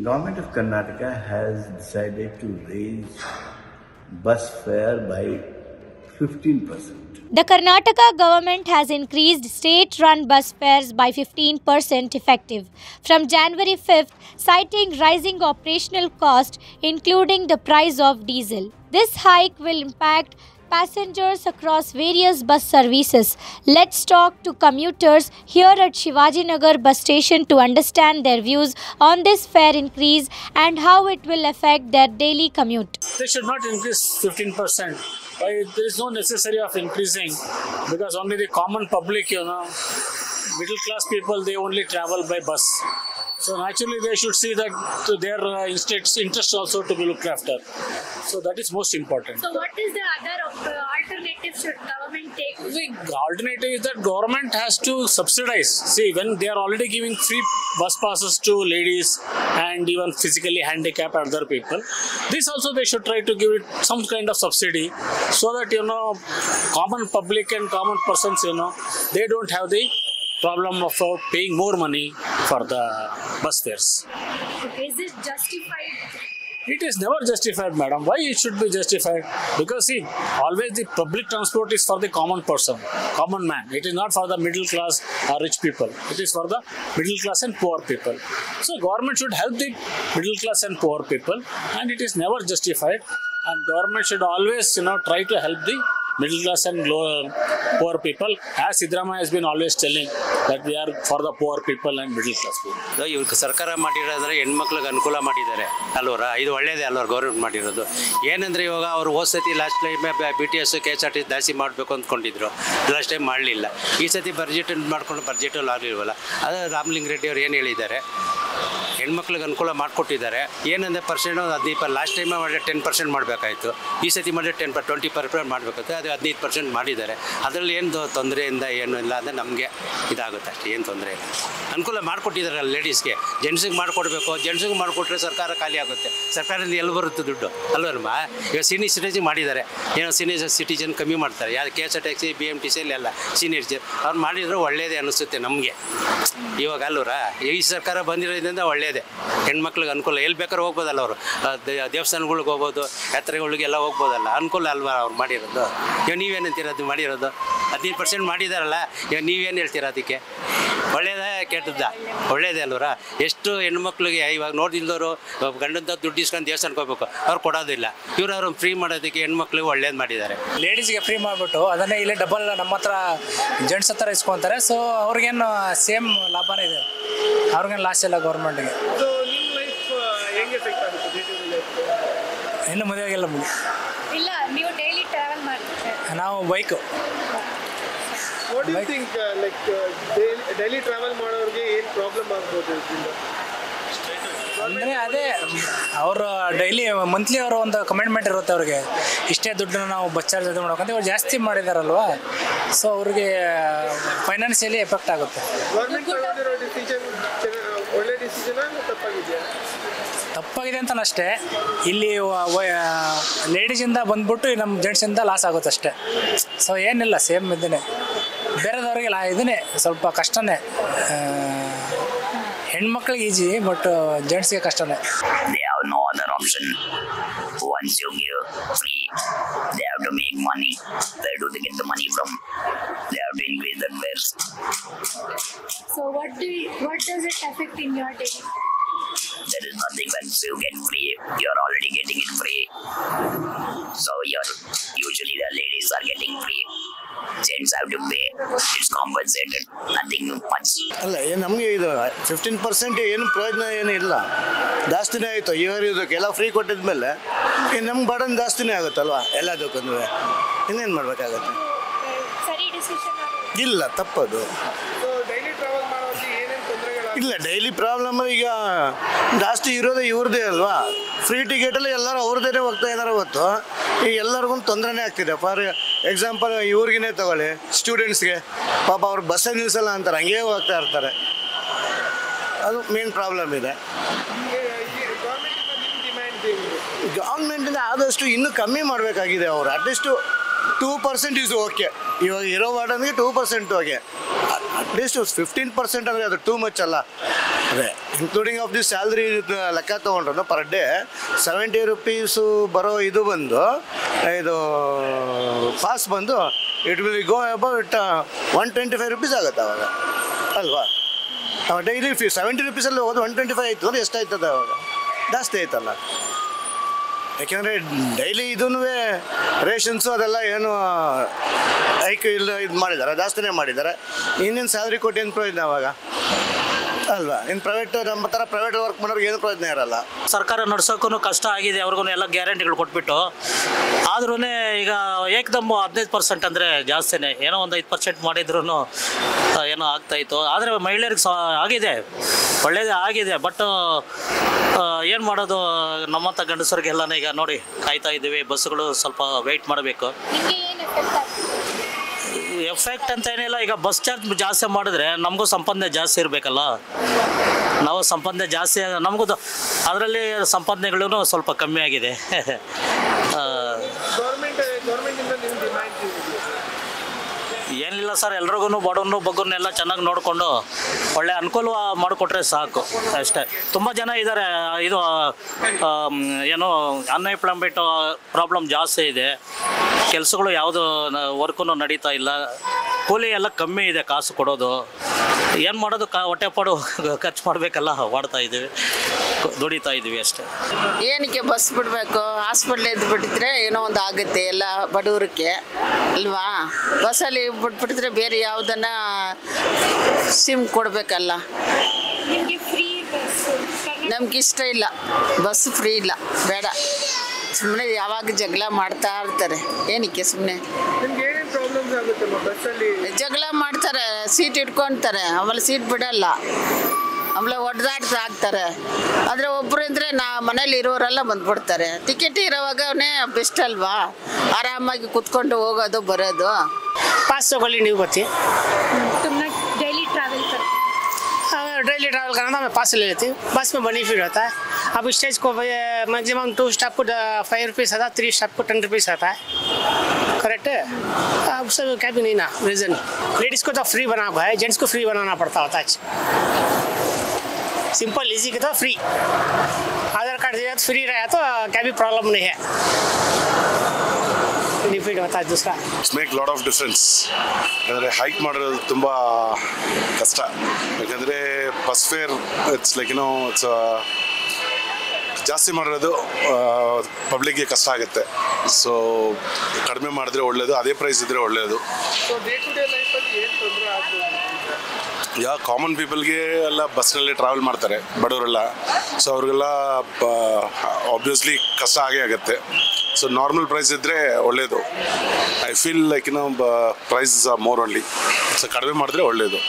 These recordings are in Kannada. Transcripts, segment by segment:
Government of Karnataka has decided to raise bus fare by 15%. The Karnataka government has increased state-run bus fares by 15% effective from January 5th, citing rising operational cost, including the price of diesel. This hike will impact passengers across various bus services. Let's talk to commuters here at Shivajinagar bus station to understand their views on this fare increase and how it will affect their daily commute. They should not increase 15%. There is no necessity of increasing because only the common public, middle class people, they only travel by bus. So naturally they should see that their interest also to be looked after. So that is most important. So what is the other alternative should government take? The alternative is that government has to subsidize. See, when they are already giving free bus passes to ladies and even physically handicapped other people, this also they should try to give it some kind of subsidy so that, common public and common persons, they don't have the problem of paying more money for the bus fares. Okay, is it justified? It is never justified, madam. Why it should be justified? Because see, always the public transport is for the common person, common man. It is not for the middle class or rich people. It is for the middle class and poor people. So government should help the middle class and poor people, and it is never justified. And government should always, try to help the middle class and poor people, as Siddaramaiah has been always telling that we are for the poor people and middle class people. ಇವ್ರು ಸರ್ಕಾರ ಮಾಡಿರೋದ್ರೆ ಹೆಣ್ಮಕ್ಳಿಗೆ ಅನುಕೂಲ ಮಾಡಿದ್ದಾರೆ ಅಲ್ವರ, ಇದು ಒಳ್ಳೇದೇ ಅಲ್ವರ ಗೌರ್ಮೆಂಟ್ ಮಾಡಿರೋದು. ಏನಂದರೆ ಇವಾಗ ಅವರು ಹೋದ ಸತಿ ಲಾಸ್ಟ್ ಟೈಮ್ BTS KSRTC ಜಾಸ್ತಿ ಮಾಡಬೇಕು ಅಂದ್ಕೊಂಡಿದ್ರು, ಲಾಸ್ಟ್ ಟೈಮ್ ಮಾಡಲಿಲ್ಲ. ಈ ಸತಿ ಬಜೆಟ್ ಮಾಡ್ಕೊಂಡು ಬಜೆಟಲ್ಲಿ ಆಗಲಿಲ್ವಲ್ಲ. ಅದು ರಾಮಲಿಂಗ ರೆಡ್ಡಿ ಅವ್ರು ಏನು ಹೇಳಿದ್ದಾರೆ, ಹೆಣ್ಮಕ್ಳಿಗೆ ಅನುಕೂಲ ಮಾಡಿಕೊಟ್ಟಿದ್ದಾರೆ. ಏನಂದರೆ ಪರ್ಸೆಂಟ್ 15%, ಲಾಸ್ಟ್ ಟೈಮ್ ಮಾಡಿ 10% ಮಾಡಬೇಕಾಯಿತು, ಈ ಸತಿ ಮಾಡಿದ್ರೆ 20% ಮಾಡಬೇಕಾಯ್ತು. ಅದು 15% ಮಾಡಿದ್ದಾರೆ. ಅದರಲ್ಲಿ ಏನು ತೊಂದರೆಯಿಂದ ಏನೂ ಇಲ್ಲ, ಅಂದರೆ ನಮಗೆ ಇದಾಗುತ್ತೆ ಅಷ್ಟೇ, ಏನು ತೊಂದರೆ ಇಲ್ಲ. ಅನುಕೂಲ ಮಾಡಿಕೊಟ್ಟಿದ್ದಾರೆ ಲೇಡೀಸ್ಗೆ. ಜೆಂಟ್ಸಿಗೆ ಮಾಡಿಕೊಡ್ಬೇಕು, ಜೆಂಟ್ಸಿಗೆ ಮಾಡಿಕೊಟ್ರೆ ಸರ್ಕಾರ ಖಾಲಿ ಆಗುತ್ತೆ. ಸರ್ಕಾರದಿಂದ ಎಲ್ಲಿ ಬರುತ್ತೆ ದುಡ್ಡು ಅಲ್ವಮ್ಮ? ಇವಾಗ ಸೀನಿಯರ್ ಸಿಟಿಜನ್ ಮಾಡಿದ್ದಾರೆ, ಏನೋ ಸೀನಿಯರ್ ಸಿಟಿಜನ್ ಕಮ್ಮಿ ಮಾಡ್ತಾರೆ. ಯಾರು KSRTC BMTC ಎಲ್ಲ ಸೀನಿಯರ್ ಸಿಟಿಜನ್ ಅವ್ರು ಮಾಡಿದ್ರೆ ಒಳ್ಳೆಯದೇ ಅನಿಸುತ್ತೆ ನಮಗೆ ಇವಾಗ ಅಲ್ವರ. ಈ ಸರ್ಕಾರ ಬಂದಿರೋದ್ರಿಂದ ಒಳ್ಳೆಯದೇ, ಹೆಣ್ಮಕ್ಳಿಗೆ ಅನುಕೂಲ. ಎಲ್ಲಿ ಬೇಕಾದ್ರೂ ಹೋಗ್ಬೋದಲ್ಲ, ಅವರು ದೇವಸ್ಥಾನಗಳಿಗೆ ಹೋಗ್ಬೋದು, ಯಾತ್ರೆಗಳಿಗೆಲ್ಲ ಹೋಗ್ಬೋದಲ್ಲ, ಅನುಕೂಲ ಅಲ್ವಾ ಅವ್ರು ಮಾಡಿರೋದು. ಇವಾಗ ನೀವೇನಂತೀರ ಅದು ಮಾಡಿರೋದು? 15% ಮಾಡಿದಾರಲ್ಲ, ಇವಾಗ ನೀವೇನು ಹೇಳ್ತೀರ ಅದಕ್ಕೆ? ಒಳ್ಳೇದೇ ಕೆಟ್ಟದ್ದ? ಒಳ್ಳೇದೇ ಅಲ್ವರ. ಎಷ್ಟು ಹೆಣ್ಮಕ್ಳಿಗೆ ಇವಾಗ ನೋಡಿಲ್ದವರು ಗಂಡಂತ ದುಡ್ಡು ಇಸ್ಕೊಂಡು ದೇವಸ್ಥಾನಕ್ಕೆ ಹೋಗ್ಬೇಕು, ಅವ್ರು ಕೊಡೋದಿಲ್ಲ. ಇವ್ರು ಅವ್ರನ್ನ ಫ್ರೀ ಮಾಡೋದಕ್ಕೆ ಹೆಣ್ಮಕ್ಳಿಗೆ ಒಳ್ಳೇದು ಮಾಡಿದ್ದಾರೆ. ಲೇಡೀಸ್ಗೆ ಫ್ರೀ ಮಾಡಿಬಿಟ್ಟು ಅದನ್ನೇ ಇಲ್ಲೇ ಡಬಲ್ ನಮ್ಮ ಹತ್ರ ಜೆಂಟ್ಸ್ ಹತ್ರ ಇಸ್ಕೊತಾರೆ. ಸೊ ಅವ್ರಿಗೇನು ಸೇಮ್ ಲಾಭನೇ ಇದೆ, ಅವ್ರಿಗೇನು ಲಾಸ್ ಇಲ್ಲ ಗೌರ್ಮೆಂಟ್ಗೆ. ಇನ್ನು ಮದುವೆ ಆಗಿಲ್ಲ ಇಲ್ಲ, ನೀವು ಡೈಲಿ ಟ್ರಾವೆಲ್ ಮಾಡ್ತೀರಾ? ನಾವು bike. What do you think, daily travel ಮಾಡೋರಿಗೆ ಏನು ಪ್ರಾಬ್ಲಮ್ ಆಗ್ಬೋದು? ಅಂದರೆ ಅದೇ ಅವರು ಡೈಲಿ ಮಂತ್ಲಿ ಅವರು ಒಂದು ಕಮಿಟ್ಮೆಂಟ್ ಇರುತ್ತೆ ಅವ್ರಿಗೆ, ಇಷ್ಟೇ ದುಡ್ಡನ್ನ ನಾವು ಬಸ್ ಚಾರ್ಜ್ ಅದು ಮಾಡೋಕಂತ ಇವ್ರು ಜಾಸ್ತಿ ಮಾಡಿದಾರಲ್ವ. ಸೊ ಅವ್ರಿಗೆ ಫೈನಾನ್ಷಿಯಲಿ ಎಫೆಕ್ಟ್ ಆಗುತ್ತೆ. ಗೌರ್ಮೆಂಟ್ ತಗೊಂಡಿರೋ ಡಿಸಿಷನ್ ಒಳ್ಳೆ ಡಿಸಿಷನ್ ತಪ್ಪಾಗಿದೆಯಾ? ತಪ್ಪಾಗಿದೆ ಅಂತ ಅಷ್ಟೇ. ಇಲ್ಲಿ ಲೇಡೀಸಿಂದ ಬಂದ್ಬಿಟ್ಟು ನಮ್ಮ ಜೆಂಟ್ಸಿಂದ ಲಾಸ್ ಆಗುತ್ತೆ ಅಷ್ಟೇ. ಸೊ ಏನಿಲ್ಲ, ಸೇಮ್ ಇದನ್ನೇ. ಬೇರೆದವ್ರಿಗೆ ಇದನ್ನೇ ಸ್ವಲ್ಪ ಕಷ್ಟನೇ. ಹೆಣ್ಮಕ್ಳಿಗೆ ಈಜಿ, ಬಟ್ ಜೆಂಟ್ಸ್ಗೆ ಕಷ್ಟನೇ. They have no other option. Once you give free, they have to make money. Where do they get the money from? They have to increase the fares. So what does it affect in your day? There is nothing. Once you get free, you are already getting it free. So usually the ladies are getting free. Gents have to pay. It's compensated. Nothing much. ಅಲ್ಲ, ನಮಗೆ ಇದು 15% ಏನು ಪ್ರಯೋಜನ ಏನು ಇಲ್ಲ, ಜಾಸ್ತಿನೇ ಆಯಿತು. ಇವರು ಇದಕ್ಕೆಲ್ಲ ಫ್ರೀ ಕೊಟ್ಟಿದ್ಮೇಲೆ ನಮ್ಗೆ ಬರ್ಡನ್ ಜಾಸ್ತಿನೇ ಆಗುತ್ತಲ್ವ ಎಲ್ಲದಕ್ಕೂ. ಇನ್ನೇನು ಮಾಡಬೇಕಾಗತ್ತೆ? ಸರಿ ಡಿಸಿಷನ್ ಇಲ್ಲ, ತಪ್ಪದು. ಡೈಲಿ ಟ್ರಾವೆಲ್ ಮಾಡೋರಿಗೆ ಏನೇನು ತೊಂದರೆಗಳು? ಇಲ್ಲ, ಡೈಲಿ ಪ್ರಾಬ್ಲಮ್ ಈಗ ಜಾಸ್ತಿ ಇರೋದೇ ಇವ್ರದ್ದೇ ಅಲ್ವಾ. ಫ್ರೀ ಟಿಕೆಟಲ್ಲಿ ಎಲ್ಲರೂ ಅವ್ರದ್ದೇ ಹೋಗ್ತಾ ಇದ್ದಾರೆ ಹೊತ್ತು ಈಗ ಎಲ್ಲರಿಗೂ ತೊಂದರೆನೇ ಆಗ್ತಿದೆ. ಫಾರ್ ಎಕ್ಸಾಂಪಲ್ ಇವ್ರಿಗೇ ತಗೊಳ್ಳಿ, ಸ್ಟೂಡೆಂಟ್ಸ್ಗೆ ಪಾಪ ಅವ್ರು ಬಸ್ಸೇ ನಿಲ್ಲಿಸಲ್ಲ ಅಂತಾರೆ, ಹಂಗೇ ಹೋಗ್ತಾ ಇರ್ತಾರೆ. ಅದು ಮೇನ್ ಪ್ರಾಬ್ಲಮ್ ಇದೆ. ಗೌರ್ಮೆಂಟಿಂದ ಆದಷ್ಟು ಇನ್ನೂ ಕಮ್ಮಿ ಮಾಡಬೇಕಾಗಿದೆ. ಅವರು ಅಟ್ಲೀಸ್ಟು 2% ಈಸ್ ಓಕೆ. ಇವಾಗ ಇರೋ ವಾರ್ಡನ್ಗೆ 2% ಓಕೆ. ಅಟ್ಲೀಸ್ಟ್ 15% ಅಂದರೆ ಅದು ಟೂ ಮಚ್ ಅಲ್ಲ. ಅದೇ ಇನ್ಕ್ಲೂಡಿಂಗ್ ಆಫ್ ದಿ ಸ್ಯಾಲ್ರಿ ಲೆಕ್ಕ ತೊಗೊಂಡ್ರು ಪರ್ ಡೇ 70 rupees ಬರೋ ಇದು ಬಂದು ಇದು ಪಾಸ್ ಬಂದು it will go about 125 rupees ಆಗುತ್ತೆ ಅವಾಗ ಅಲ್ವಾ. ಡೈಲಿ ಫೀ 70 rupeesಲ್ಲಿ ಹೋಗೋದು 125 ಆಯಿತು ಅಂದರೆ ಎಷ್ಟಾಯ್ತದೆ ಅವಾಗ? ಜಾಸ್ತಿ ಆಯ್ತಲ್ಲ. ಯಾಕೆಂದರೆ ಡೈಲಿ ಇದೂ ರೇಷನ್ಸು ಅದೆಲ್ಲ ಏನು ಹೈಕ್ ಇಲ್ಲ ಇದು ಮಾಡಿದ್ದಾರೆ, ಜಾಸ್ತಿನೇ ಮಾಡಿದ್ದಾರೆ. ಇನ್ನೇನು ಸ್ಯಾಲ್ರಿ ಕೊಟ್ಟು ಏನು ಪ್ರಯೋಜನ ಅವಾಗ ಅಲ್ವಾ? ಇನ್ನು ಪ್ರೈವೇಟ್ ನಮ್ಮ ಥರ ಪ್ರೈವೇಟ್ ವರ್ಕ್ ಮಾಡೋರಿಗೆ ಏನು ಪ್ರಯೋಜನ ಇರಲ್ಲ. ಸರ್ಕಾರ ನಡ್ಸೋಕ್ಕೂ ಕಷ್ಟ ಆಗಿದೆ, ಅವ್ರಿಗೂ ಎಲ್ಲ ಗ್ಯಾರಂಟಿಗಳು ಕೊಟ್ಬಿಟ್ಟು. ಆದ್ರೂ ಈಗ ಏಕದಮ್ಮು 15% ಅಂದರೆ ಜಾಸ್ತಿನೇ. ಏನೋ ಒಂದು 5% ಮಾಡಿದ್ರು ಏನೋ ಆಗ್ತಾಯಿತ್ತು. ಆದರೆ ಮಹಿಳೆಯರಿಗೆ ಆಗಿದೆ, ಒಳ್ಳೇದೇ ಆಗಿದೆ. ಬಟ್ ಏನು ಮಾಡೋದು, ನಮ್ಮಂಥ ಗಂಡಸರಿಗೆಲ್ಲನೇ ಈಗ ನೋಡಿ ಕಾಯ್ತಾ ಇದ್ದೀವಿ. ಬಸ್ಸುಗಳು ಸ್ವಲ್ಪ ವೆಯ್ಟ್ ಮಾಡಬೇಕು. ಎಫೆಕ್ಟ್ ಅಂತ ಏನಿಲ್ಲ. ಈಗ ಬಸ್ ಚಾರ್ಜ್ ಜಾಸ್ತಿ ಮಾಡಿದ್ರೆ ನಮಗೂ ಸಂಪಾದನೆ ಜಾಸ್ತಿ ಇರಬೇಕಲ್ಲ. ನಾವು ಸಂಪಾದನೆ ಜಾಸ್ತಿ, ನಮಗೂ ಅದರಲ್ಲಿ ಸಂಪಾದನೆಗಳೂ ಸ್ವಲ್ಪ ಕಮ್ಮಿ ಆಗಿದೆ. ಏನಿಲ್ಲ ಸರ್, ಎಲ್ರಿಗೂ ಬಡವನು ಬಗ್ಗನ್ನೆಲ್ಲ ಚೆನ್ನಾಗಿ ನೋಡಿಕೊಂಡು ಒಳ್ಳೆ ಅನುಕೂಲ ಮಾಡಿಕೊಟ್ರೆ ಸಾಕು ಅಷ್ಟೇ. ತುಂಬ ಜನ ಇದ್ದಾರೆ, ಇದು ಏನು ಅನ್ಎಂಪ್ಲಾಯ್ಮೆಂಟ್ ಪ್ರಾಬ್ಲಮ್ ಜಾಸ್ತಿ ಇದೆ. ಕೆಲಸಗಳು ಯಾವುದು ವರ್ಕೂ ನಡೀತಾ ಇಲ್ಲ. ಕೂಲಿ ಎಲ್ಲ ಕಮ್ಮಿ ಇದೆ, ಕಾಸು ಕೊಡೋದು. ಏನು ಮಾಡೋದು, ಹೊಟ್ಟೆಪಾಡು ಖರ್ಚು ಮಾಡಬೇಕಲ್ಲ, ಮಾಡ್ತಾ ಇದ್ದೀವಿ, ದುಡಿತಾ ಇದ್ದೀವಿ ಅಷ್ಟೇ. ಏನಕ್ಕೆ ಬಸ್ ಬಿಡಬೇಕು? ಹಾಸ್ಪಿಟ್ಲ್ ಎದ್ದು ಬಿಟ್ಟಿದ್ರೆ ಏನೋ ಒಂದು ಆಗುತ್ತೆ ಎಲ್ಲ ಬಡವರಿಗೆ ಅಲ್ವಾ. ಬಸ್ಸಲ್ಲಿ ಬಿಟ್ಬಿಟ್ಟಿದ್ರೆ ಬೇರೆ ಯಾವುದನ್ನ ಸಿಮ್ ಕೊಡಬೇಕಲ್ಲ. ನಮ್ಗೆ ಇಷ್ಟ ಇಲ್ಲ ಬಸ್ ಫ್ರೀ ಇಲ್ಲ, ಬೇಡ. ಸುಮ್ಮನೆ ಯಾವಾಗ ಜಗಳ ಮಾಡ್ತಾ ಇರ್ತಾರೆ, ಏನಕ್ಕೆ ಸುಮ್ಮನೆ ಜಗಳ ಮಾಡ್ತಾರೆ, ಸೀಟ್ ಇಟ್ಕೊತಾರೆ, ಆಮೇಲೆ ಸೀಟ್ ಬಿಡಲ್ಲ, ಆಮೇಲೆ ಒಡೆದಾಡ್ತಾ ಆಗ್ತಾರೆ. ಆದರೆ ಒಬ್ಬರು ಇದ್ದರೆ ಮನೇಲಿ ಇರೋರೆಲ್ಲ ಬಂದ್ಬಿಡ್ತಾರೆ. ಟಿಕೆಟ್ ಇರೋವಾಗನೇ ಬೆಸ್ಟ್ ಅಲ್ವಾ, ಆರಾಮಾಗಿ ಕುತ್ಕೊಂಡು ಹೋಗೋದು ಬರೋದು. पास तक नहीं बच्चे तुमने डेली ट्रैवल करते डेली ट्रैवल करना था, मैं पास ले लेती हूँ. बस में बेनिफिट होता है. अब स्टेज को मैक्सिमम 2 स्टॉप को 5 रुपीज़ आता है, 3 स्टॉप को 10 रुपीज़ आता है. करेक्ट है. अब सब क्या भी नहीं ना रीज़न. लेडीज़ को तो फ्री बना हुआ है, जेंट्स को फ्री बनाना पड़ता होता है. सिंपल इजी के तो फ्री. आधार कार्ड दिया तो फ्री रहा तो क्या भी प्रॉब्लम नहीं है. ಬೆನಿಫಿಟ್ होता है दूसरा. It's make lot of difference. ಯಾಕಂದರೆ ಹೈಕ್ ಮಾಡೋದು ತುಂಬ ಕಷ್ಟ. ಯಾಕಂದರೆ bus fare it's like it's ಜಾಸ್ತಿ ಮಾಡಿರೋದು ಪಬ್ಲಿಕ್ಗೆ ಕಷ್ಟ ಆಗುತ್ತೆ. ಸೊ ಕಡಿಮೆ ಮಾಡಿದ್ರೆ ಒಳ್ಳೆಯದು, ಅದೇ ಪ್ರೈಸ್ ಇದ್ದರೆ ಒಳ್ಳೆಯದು. ಕಾಮನ್ ಪೀಪಲ್ಗೆ ಎಲ್ಲ ಬಸ್ನಲ್ಲಿ ಟ್ರಾವೆಲ್ ಮಾಡ್ತಾರೆ ಬಡವರೆಲ್ಲ. ಸೊ ಅವ್ರಿಗೆಲ್ಲ ಆಬ್ವಿಯಸ್ಲಿ ಕಷ್ಟ ಆಗೇ ಆಗುತ್ತೆ. ಸೊ ನಾರ್ಮಲ್ ಪ್ರೈಸ್ ಇದ್ದರೆ ಒಳ್ಳೆಯದು. I feel like price are more only. So ಕಡಿಮೆ ಮಾಡಿದ್ರೆ ಒಳ್ಳೆಯದು.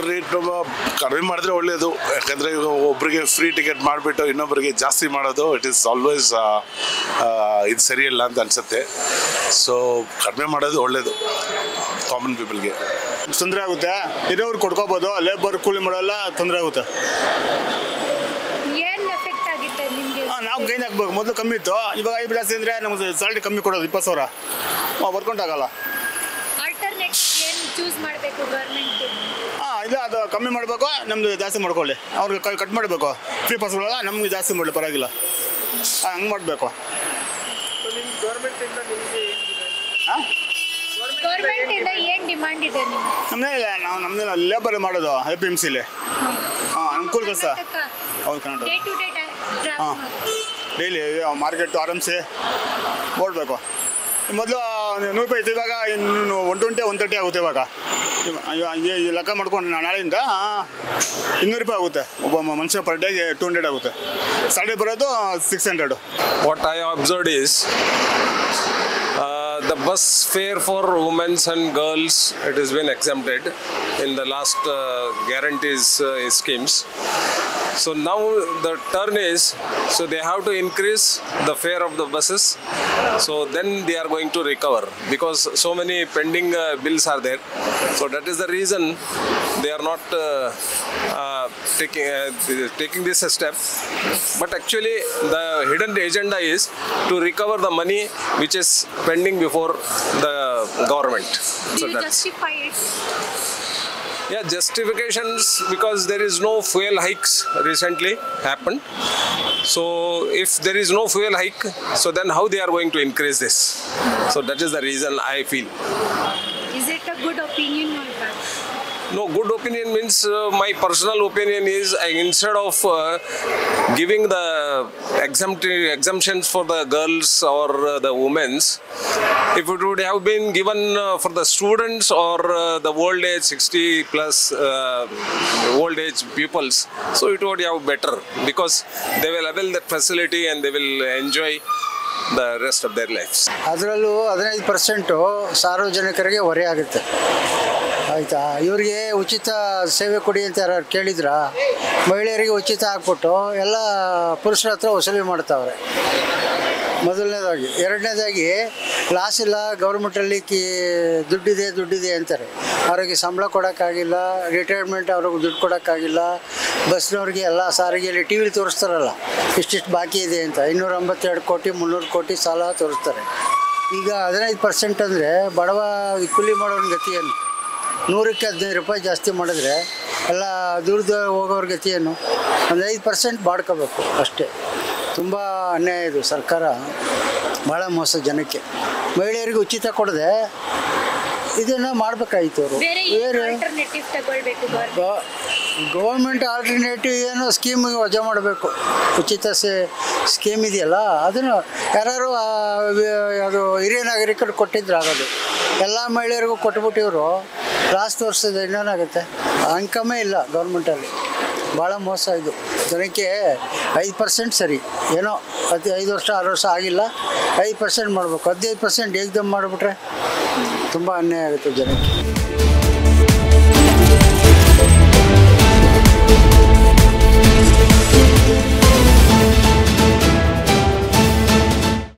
ರೇಟ್ ಕಡಿಮೆ ಮಾಡಿದ್ರೆ ಒಳ್ಳೆಯದು. ಯಾಕಂದರೆ ಈಗ ಒಬ್ಬರಿಗೆ ಫ್ರೀ ಟಿಕೆಟ್ ಮಾಡಿಬಿಟ್ಟು ಇನ್ನೊಬ್ಬರಿಗೆ ಜಾಸ್ತಿ ಮಾಡೋದು ಇಟ್ ಈಸ್ ಆಲ್ವೇಸ್ ಇದು ಸರಿಯಿಲ್ಲ ಅಂತ ಅನಿಸುತ್ತೆ. ಸೊ ಕಡಿಮೆ ಮಾಡೋದು ಒಳ್ಳೆಯದು ಕಾಮನ್ ಪೀಪಲ್ಗೆ. ತೊಂದರೆ ಆಗುತ್ತೆ, ಇರೋರು ಕೊಡ್ಕೋಬೋದು, ಲೇಬರ್ ಕೂಲಿ ಮಾಡೋಲ್ಲ, ತೊಂದರೆ ಆಗುತ್ತೆ. ನಾವು ಗೈನ್ ಹಾಕ್ಬೇಕು. ಮೊದಲು ಕಮ್ಮಿ ಇತ್ತು, ಇವಾಗ 5 ಜಾಸ್ತಿ ಅಂದರೆ ನಮಗೆ ಸ್ಯಾಲ್ರಿ ಕಮ್ಮಿ ಕೊಡೋದು 20,000 ವರ್ಕೌಂಟ್ ಆಗಲ್ಲ. ಇಲ್ಲ, ಅದು ಕಮ್ಮಿ ಮಾಡಬೇಕು, ನಮ್ದು ಜಾಸ್ತಿ ಮಾಡ್ಕೊಳ್ಳಿ. ಅವ್ರಿಗೆ ಕಟ್ ಮಾಡಬೇಕು. ಫ್ರೀ ಪಾಸ್ಗಳಲ್ಲ, ನಮ್ಗೆ ಜಾಸ್ತಿ ಮಾಡಲಿ, ಪರವಾಗಿಲ್ಲ. ಹಂಗೆ ಮಾಡಬೇಕು. ನಮ್ಮದೇ ನಾವು ನಮ್ಮದೇ ಲೇಬರ್ ಮಾಡೋದು APMCಲಿ. ಅನುಕೂಲ ಕೆಲಸ. ಹೌದು ಕನ್ನಡ. ಹಾಂ, ಡೈಲಿ ಮಾರ್ಕೆಟ್ ಆರಾಮ್ಸೆ ಓಡಬೇಕು. ಮೊದಲು 100 ರೂಪಾಯಿ ಇತ್ತು, ಇವಾಗ 120, 130 ಆಗುತ್ತೆ. ಇವಾಗ ಲೆಕ್ಕ ಮಾಡ್ಕೊಂಡು ನಾಳೆಯಿಂದ 200 ರೂಪಾಯಿ ಆಗುತ್ತೆ. ಒಬ್ಬ ಮನುಷ್ಯ ಪರ್ ಡೇಗೆ 200 ಆಗುತ್ತೆ. ಸ್ಯಾಲರಿ ಬರೋದು 600. What I observed is the bus fare for women and girls, it has been exempted in the last guarantees schemes. So now the turn is, so they have to increase the fare of the buses. So then they are going to recover because so many pending bills are there. So that is the reason they are not taking this a step. But actually the hidden agenda is to recover the money which is pending before the government. Do you justify it? Yeah, justifications because there is no fuel hikes recently happened. So if there is no fuel hike, so then how they are going to increase this? So that is the reason I feel. Is it a good opinion or bad? No, good opinion means my personal opinion is instead of giving the exemptions for the girls or the women's, if it would have been given for the students or the old age 60 plus old age pupils, so it would have better because they will avail that facility and they will enjoy the rest of their lives. ಅದರಲ್ಲೂ 15% ಸಾರ್ವಜನಿಕರಿಗೆ ಹೊರೆ ಆಗುತ್ತೆ ಆಯಿತಾ. ಇವರಿಗೆ ಉಚಿತ ಸೇವೆ ಕೊಡಿ ಅಂತ ಯಾರು ಕೇಳಿದ್ರ, ಮಹಿಳೆಯರಿಗೆ ಉಚಿತ ಹಾಕ್ಬಿಟ್ಟು ಎಲ್ಲ ಪುರುಷರ ಹತ್ರ ವಸೂಲಿ ಮಾಡ್ತಾವ್ರೆ ಮೊದಲನೇದಾಗಿ. ಎರಡನೇದಾಗಿ ಲಾಸ್ ಇಲ್ಲ, ಗೌರ್ಮೆಂಟಲ್ಲಿ ದುಡ್ಡಿದೆ ಅಂತಾರೆ. ಅವ್ರಿಗೆ ಸಂಬಳ ಕೊಡೋಕ್ಕಾಗಿಲ್ಲ, ರಿಟೈರ್ಮೆಂಟ್ ಅವ್ರಿಗೆ ದುಡ್ಡು ಕೊಡೋಕ್ಕಾಗಿಲ್ಲ. ಬಸ್ನವ್ರಿಗೆ ಎಲ್ಲ ಸಾರಿಗೆಯಲ್ಲಿ ಟಿ ವಿಲಿ ತೋರಿಸ್ತಾರಲ್ಲ ಇಷ್ಟಿಷ್ಟು ಬಾಕಿ ಇದೆ ಅಂತ, 282 ಕೋಟಿ 300 ಕೋಟಿ ಸಾಲ ತೋರಿಸ್ತಾರೆ. ಈಗ 15% ಅಂದರೆ ಬಡವ ಕೂಲಿ ಮಾಡೋನ ಗತಿ ಏನು? 100ಕ್ಕೆ 15 ರೂಪಾಯಿ ಜಾಸ್ತಿ ಮಾಡಿದ್ರೆ ಎಲ್ಲ ದೂರದ ಹೋಗೋರ ಗತಿ ಏನು? ಒಂದು 5% ಮಾಡ್ಕೋಬೇಕು ಅಷ್ಟೇ. ತುಂಬ ಅನ್ಯಾಯ ಇದು. ಸರ್ಕಾರ ಭಾಳ ಮೋಸ ಜನಕ್ಕೆ. ಮಹಿಳೆಯರಿಗೆ ಉಚಿತ ಕೊಡದೆ ಇದನ್ನು ಮಾಡಬೇಕಾಯ್ತು ಅವರು. ಗೌರ್ಮೆಂಟ್ ಆಲ್ಟರ್ನೇಟಿವ್ ಏನೋ ಸ್ಕೀಮಿಗೆ ವಜಾ ಮಾಡಬೇಕು. ಉಚಿತ ಸ್ಕೀಮ್ ಇದೆಯಲ್ಲ ಅದನ್ನು ಯಾರು ಅದು ಹಿರಿಯ ನಾಗರಿಕರು ಕೊಟ್ಟಿದ್ರೆ ಆಗೋದು. ಎಲ್ಲ ಮಹಿಳೆಯರಿಗೂ ಕೊಟ್ಬಿಟ್ಟಿವರು ಲಾಸ್ ತೋರಿಸಿದ್ರೆ ಇನ್ನೇನಾಗುತ್ತೆ? ಇನ್ಕಮೇ ಇಲ್ಲ ಗೌರ್ಮೆಂಟಲ್ಲಿ. ಭಾಳ ಮೋಸ ಇದು. ಜನಕ್ಕೆ 5% ಸರಿ, ಏನೋ 5 ವರ್ಷ 6 ವರ್ಷ ಆಗಿಲ್ಲ, 5% ಮಾಡಬೇಕು. 15% ಏಕ್ದಮ್ ಮಾಡಿಬಿಟ್ರೆ ತುಂಬ ಅನ್ಯಾಯ ಆಗುತ್ತೆ ಜನಕ್ಕೆ.